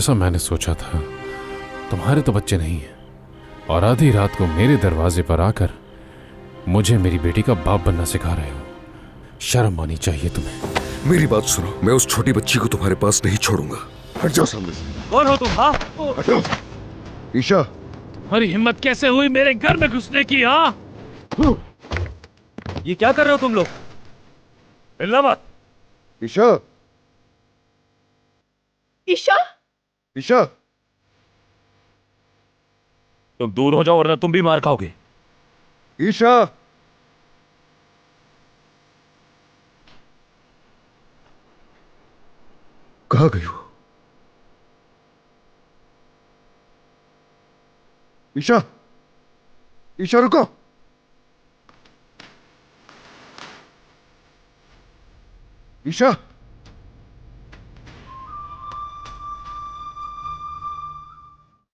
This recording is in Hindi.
जैसा मैंने सोचा था, तुम्हारे तो बच्चे नहीं हैं और आधी रात को मेरे दरवाजे पर आकर मुझे मेरी बेटी का बाप बनना सिखा रहे हो। शर्म आनी चाहिए तुम्हें। मेरी बात सुनो, मैं उस छोटी बच्ची को तुम्हारे पास नहीं छोड़ूंगा। हट जाओ सामने से। कौन हो तुम? हाँ, हटो। ईशा, तुम्हारी हिम्मत कैसे हुई मेरे घर में घुसने की? हाँ, ये क्या कर रहे हो तुम लोग? हिलना मत। ईशा, ईशा, ईशा। तुम दूर हो जाओ वरना तुम भी मार खाओगे। ईशा, कहाँ गई हो? ईशा, ईशा रुको। ईशा।